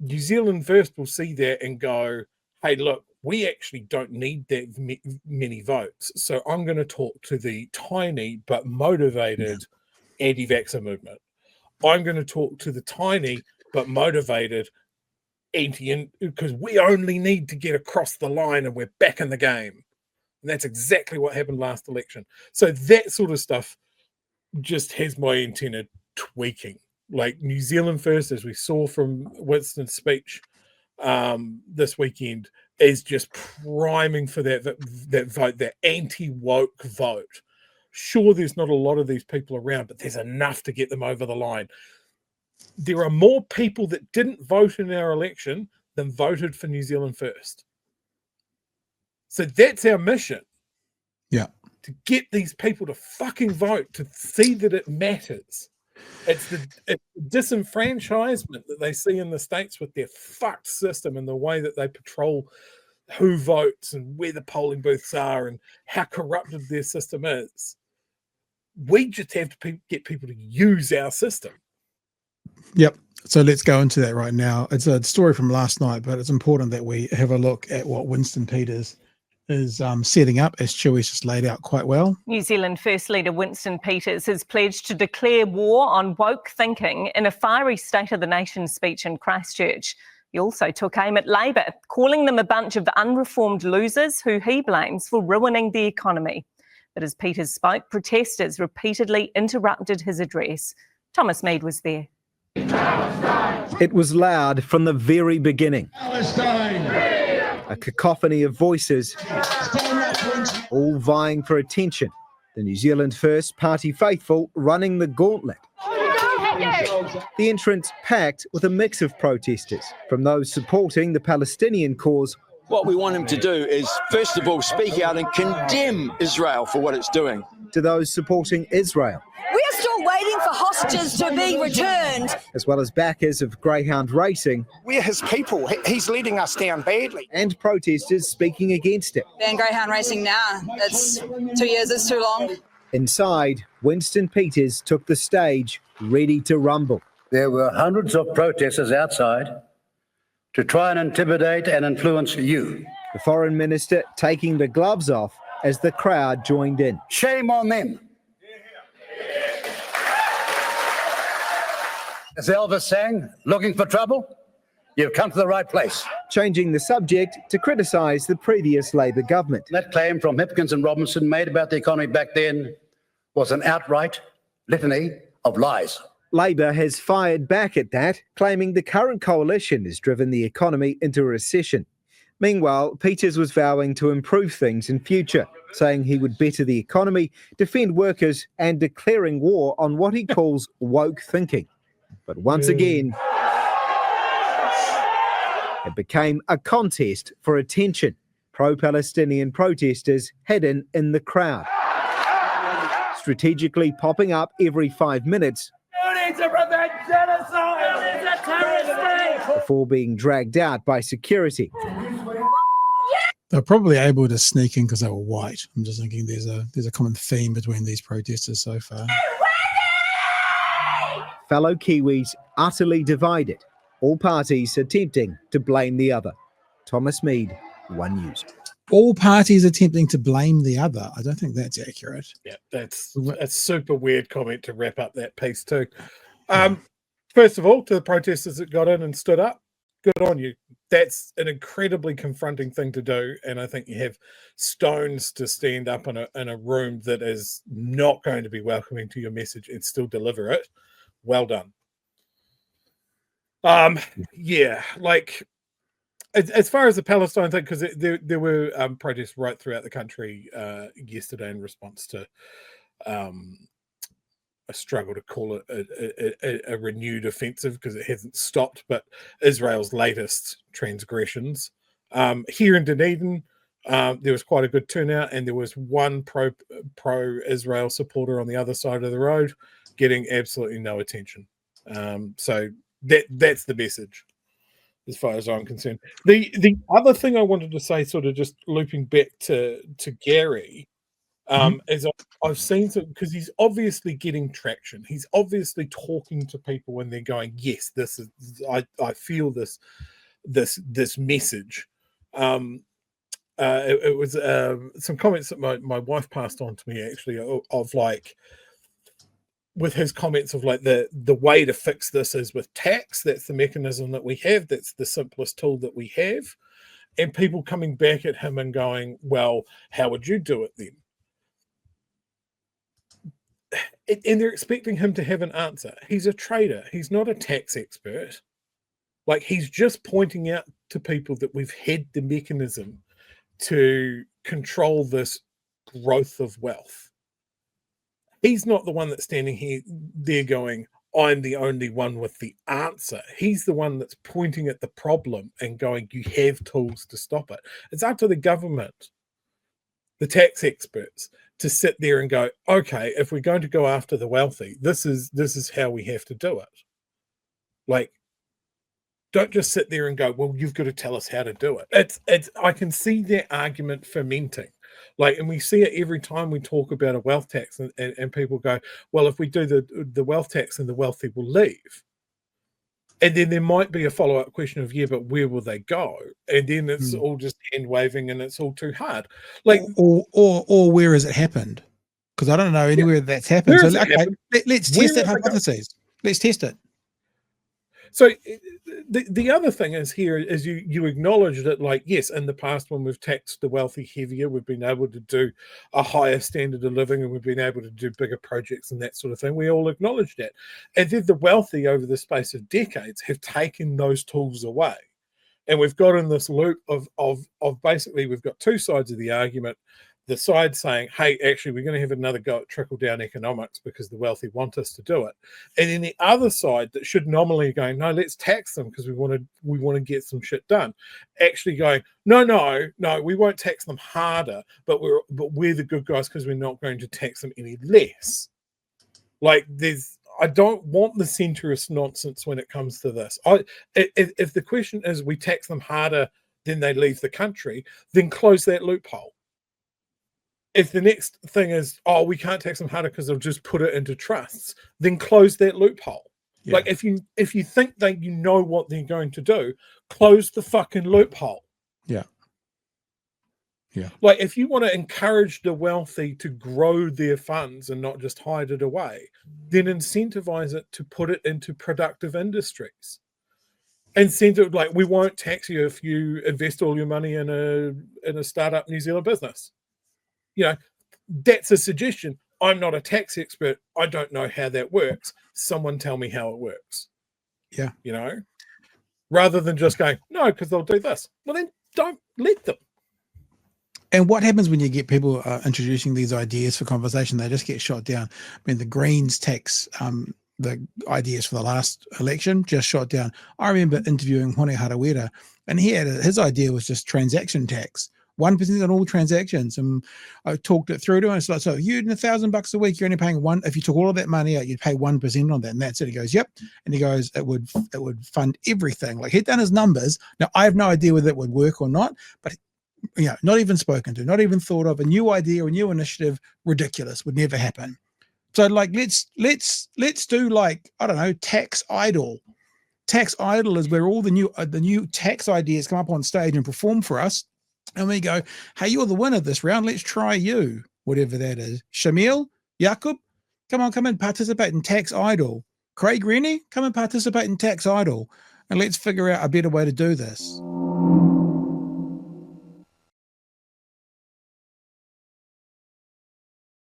New Zealand First will see that and go, hey, look, we actually don't need that many votes. So I'm going to talk to the tiny but motivated anti-vaxxer movement. I'm going to talk to the tiny but motivated because we only need to get across the line and we're back in the game. And that's exactly what happened last election. So that sort of stuff just has my antenna tweaking. Like New Zealand First, as we saw from Winston's speech this weekend, is just priming for that vote, that anti-woke vote. Sure, there's not a lot of these people around, but there's enough to get them over the line. There are more people that didn't vote in our election than voted for New Zealand First. So that's our mission. Yeah. To get these people to fucking vote, to see that it matters. It's the disenfranchisement that they see in the States with their fucked system and the way that they patrol who votes and where the polling booths are and how corrupted their system is. We just have to get people to use our system. Yep. So let's go into that right now. It's a story from last night, but it's important that we have a look at what Winston Peters is setting up, as Chewie's just laid out quite well. New Zealand First Leader Winston Peters has pledged to declare war on woke thinking in a fiery State of the Nation speech in Christchurch. He also took aim at Labour, calling them a bunch of unreformed losers who he blames for ruining the economy. But as Peters spoke, protesters repeatedly interrupted his address. Thomas Mead was there. It was loud from the very beginning. Palestine. A cacophony of voices, all vying for attention. The New Zealand First Party faithful running the gauntlet. The entrance packed with a mix of protesters, from those supporting the Palestinian cause. What we want him to do is, first of all, speak out and condemn Israel for what it's doing. To those supporting Israel. We are still waiting for hostages to be returned. As well as backers of greyhound racing. We're his people. He's letting us down badly. And protesters speaking against it. Ban greyhound racing now. It's 2 years, it's too long. Inside, Winston Peters took the stage, ready to rumble. There were hundreds of protesters outside to try and intimidate and influence you. The foreign minister taking the gloves off as the crowd joined in. Shame on them. As Elvis sang, looking for trouble? You've come to the right place. Changing the subject to criticise the previous Labour government. That claim from Hipkins and Robinson made about the economy back then was an outright litany of lies. Labour has fired back at that, claiming the current coalition has driven the economy into a recession. Meanwhile, Peters was vowing to improve things in future, saying he would better the economy, defend workers and declaring war on what he calls woke thinking. But once again, it became a contest for attention. Pro-Palestinian protesters hidden in the crowd, strategically popping up every 5 minutes before being dragged out by security. They're probably able to sneak in because they were white. I'm just thinking there's a common theme between these protesters so far. Fellow Kiwis utterly divided, all parties attempting to blame the other. Thomas Mead, One News. All parties attempting to blame the other. I don't think that's accurate. Yeah, that's a super weird comment to wrap up that piece too. First of all, to the protesters that got in and stood up, good on you. That's an incredibly confronting thing to do, and I think you have stones to stand up in a room that is not going to be welcoming to your message and still deliver it. Well done. Yeah, like as far as the Palestine thing, because there were protests right throughout the country yesterday in response to a struggle to call it a renewed offensive because it hasn't stopped, but Israel's latest transgressions. Here in Dunedin, there was quite a good turnout, and there was one pro-Israel supporter on the other side of the road getting absolutely no attention. So that's the message as far as I'm concerned. The other thing I wanted to say, sort of just looping back to Gary, As I've seen, because he's obviously getting traction. He's obviously talking to people, and they're going, "Yes, this is. I feel this message." It was some comments that my wife passed on to me actually of like, with his comments of like the way to fix this is with tax. That's the mechanism that we have. That's the simplest tool that we have. And people coming back at him and going, "Well, how would you do it then?" And they're expecting him to have an answer. He's a trader. He's not a tax expert. Like, he's just pointing out to people that we've had the mechanism to control this growth of wealth. He's not the one that's standing there going, "I'm the only one with the answer." He's the one that's pointing at the problem and going, "You have tools to stop it." It's up to the government, the tax experts, to sit there and go, "Okay, if we're going to go after the wealthy, this is how we have to do it." Like, don't just sit there and go, "Well, you've got to tell us how to do it." It's I can see their argument fermenting. Like, and we see it every time we talk about a wealth tax, and people go, "Well, if we do the wealth tax, then the wealthy will leave." And then there might be a follow-up question of, "Yeah, but where will they go?" And then it's all just hand waving, and it's all too hard. Like, or where has it happened? Because I don't know anywhere that's happened. So let's test that hypothesis. Let's test it. So the other thing is here is you acknowledge that, like, yes, in the past when we've taxed the wealthy heavier, we've been able to do a higher standard of living, and we've been able to do bigger projects and that sort of thing. We all acknowledge that. And then the wealthy over the space of decades have taken those tools away. And we've got in this loop of basically, we've got two sides of the argument. The side saying, "Hey, actually, we're going to have another go at trickle-down economics because the wealthy want us to do it," and then the other side that should normally go, "No, let's tax them because we want to get some shit done," actually going, No, we won't tax them harder, but we're the good guys because we're not going to tax them any less." Like, I don't want the centrist nonsense when it comes to this. If the question is we tax them harder, then they leave the country, then close that loophole. If the next thing is, "Oh, we can't tax them harder because they'll just put it into trusts," then close that loophole. Yeah. Like, if you think that you know what they're going to do, close the fucking loophole. Yeah. Yeah. Like, if you want to encourage the wealthy to grow their funds and not just hide it away, then incentivize it to put it into productive industries. Incentive, like, we won't tax you if you invest all your money in a startup New Zealand business. You know, that's a suggestion. I'm not a tax expert. I don't know how that works. Someone tell me how it works. Yeah. You know, rather than just going, "No, because they'll do this." Well, then don't let them. And what happens when you get people introducing these ideas for conversation? They just get shot down. I mean, the Greens tax, the ideas for the last election just shot down. I remember interviewing Hone Harawira, and his idea was just transaction tax. 1% on all transactions, and I talked it through to him. It's like, "So you earn $1,000 a week, you're only paying one. If you took all of that money out, you'd pay 1% on that, and that's it." He goes, "Yep," and he goes, "It would fund everything." Like, he'd done his numbers. Now, I have no idea whether it would work or not, but not even spoken to, not even thought of. A new idea, a new initiative, ridiculous, would never happen. So, like, let's do, like, I don't know, tax idle. Tax idle is where all the new tax ideas come up on stage and perform for us. And we go, "Hey, you're the winner this round. Let's try you," whatever that is. Shamil, Jakub, come and participate in Tax Idle. Craig Rennie, come and participate in Tax Idle. And let's figure out a better way to do this.